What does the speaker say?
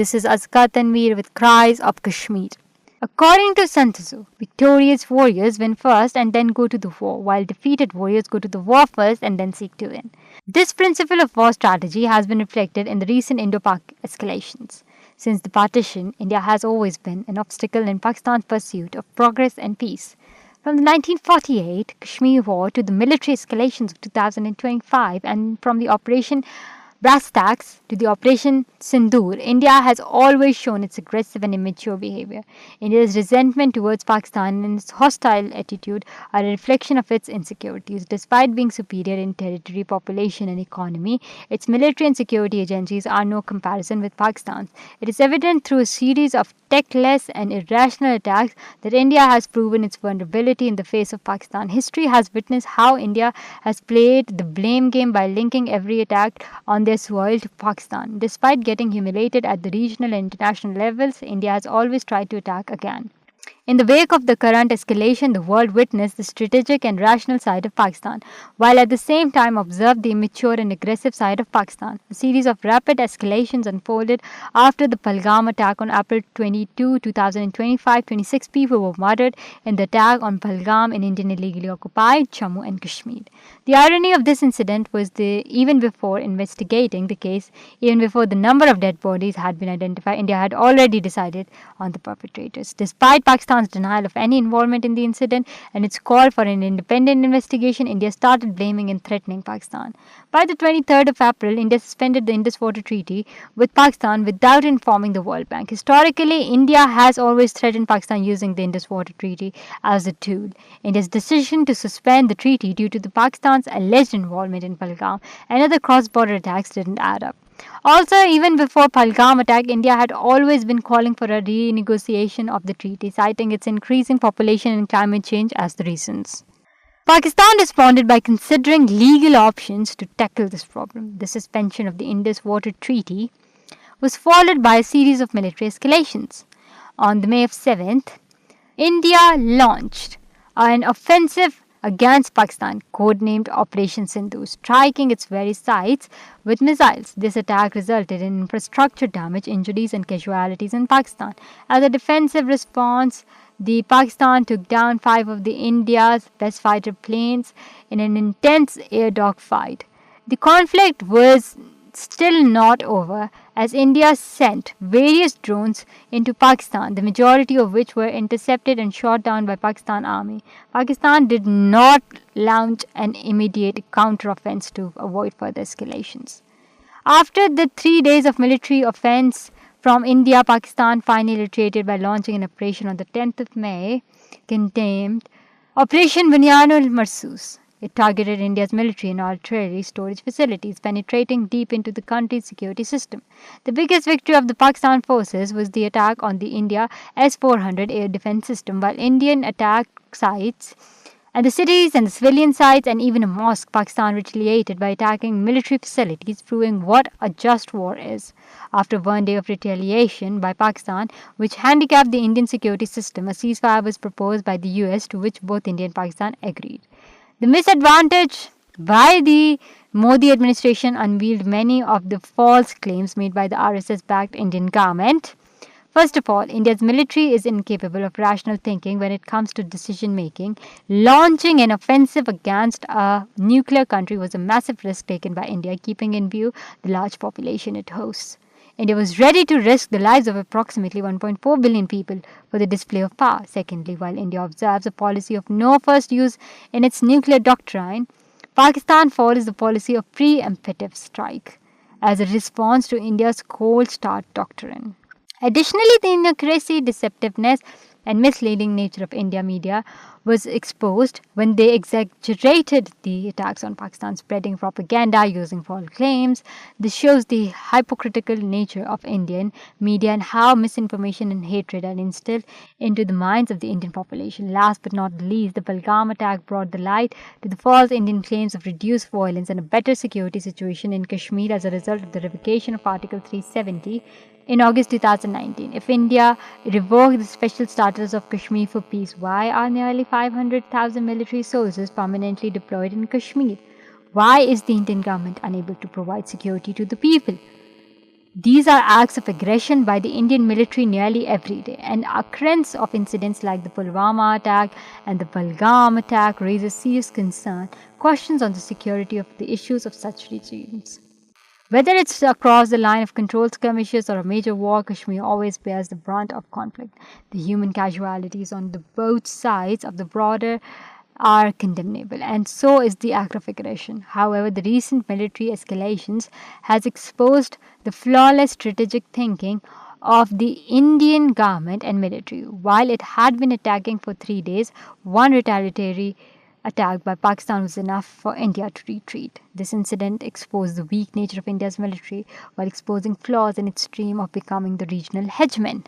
This is Azka Tanveer with Cries of Kashmir. According to Sun Tzu, victorious warriors win first and then go to the war, while defeated warriors go to the war first and then seek to win. This principle of war strategy has been reflected in the recent Indo-Pak escalations. Since the partition, India has always been an obstacle in Pakistan's pursuit of progress and peace. From the 1948 Kashmir War to the military escalations of 2025 and from the Operation Brass Tacks to the Operation Sindoor, India has always shown its aggressive and immature behavior. India's resentment towards Pakistan and its hostile attitude are a reflection of its insecurities. Despite being superior in territory, population, and economy, its military and security agencies are no comparison with Pakistan's. It is evident through a series of tactless and irrational attacks that India has proven its vulnerability in the face of Pakistan. History has witnessed how India has played the blame game by linking every attack on their soil to Pakistan. Despite getting humiliated at the regional and international levels, India has always tried to attack again. In the wake of the current escalation, the world witnessed the strategic and rational side of Pakistan, while at the same time observed the immature and aggressive side of Pakistan. A series of rapid escalations unfolded after the Pahalgam attack on April 22, 2025. 26 people were murdered in the attack on Pahalgam in Indian illegally occupied Jammu and Kashmir. The irony of this incident was that even before investigating the case, even before the number of dead bodies had been identified, India had already decided on the perpetrators. Despite Pakistan's denial of any involvement in the incident and its call for an independent investigation, India started blaming and threatening Pakistan. By the 23rd of April, India suspended the Indus Water Treaty with Pakistan without informing the World Bank. Historically, India has always threatened Pakistan using the Indus Water Treaty as a tool. India's decision to suspend the treaty due to the Pakistan's alleged involvement in Pahalgam and other cross-border attacks didn't add up. Also, even before Pahalgam attack, India had always been calling for a renegotiation of the treaty, citing its increasing population and climate change as the reasons. Pakistan responded by considering legal options to tackle this problem. The suspension of the Indus Water Treaty was followed by a series of military escalations. On the May 7th, India launched an offensive against Pakistan, codenamed Operation Sindoor, striking its very sites with missiles. This attack resulted in infrastructure damage, injuries, and casualties in Pakistan. As a defensive response, the Pakistan took down 5 of the India's best fighter planes in an intense air dogfight. The conflict was still not over as India sent various drones into Pakistan, the majority of which were intercepted and shot down by Pakistan Army. Pakistan did not launch an immediate counter-offense to avoid further escalations. After the 3 days of military offense from India, Pakistan finally retreated by launching an operation on the 10th of May, codenamed Operation Bunyanul Marsus. It targeted India's military and artillery storage facilities, penetrating deep into the country's security system. The biggest victory of the Pakistan forces was the attack on the India S-400 air defense system, while Indian attack sites and the cities and the civilian sites and even a mosque. Pakistan retaliated by attacking military facilities, proving what a just war is. After 1 day of retaliation by Pakistan, which handicapped the Indian security system, a ceasefire was proposed by the US, to which both India and Pakistan agreed. The misadvantage by the Modi administration unveiled many of the false claims made by the RSS-backed Indian government. First of all, India's military is incapable of rational thinking when it comes to decision making. Launching an offensive against a nuclear country was a massive risk taken by India, keeping in view the large population it hosts. India was ready to risk the lives of approximately 1.4 billion people for the display of power. Secondly, while India observes a policy of no first use in its nuclear doctrine, Pakistan follows the policy of preemptive strike as a response to India's cold start doctrine. Additionally, the inaccuracy, deceptiveness, and misleading nature of India media was exposed when they exaggerated the attacks on Pakistan, spreading propaganda using false claims. This shows the hypocritical nature of Indian media and how misinformation and hatred are instilled into the minds of the Indian population. Last but not least, the Pahalgam attack brought the light to the false Indian claims of reduced violence and a better security situation in Kashmir as a result of the revocation of Article 370 in August 2019. If India revoked the special status of Kashmir for peace, why are nearly 500,000 military soldiers permanently deployed in Kashmir? Why is the Indian government unable to provide security to the people? These are acts of aggression by the Indian military nearly every day, and occurrence of incidents like the Pulwama attack and the Balgam attack raises serious concern, questions on the security of the issues of such regimes. Whether it's across the line of control skirmishes or a major war, Kashmir always bears the brunt of conflict. The human casualties on the both sides of the border are condemnable, and so is the act of aggression. However, the recent military escalations has exposed the flawless strategic thinking of the Indian government and military. While it had been attacking for 3 days, one retaliatory attack by Pakistan was enough for India to retreat. This incident exposed the weak nature of India's military while exposing flaws in its dream of becoming the regional hegemon.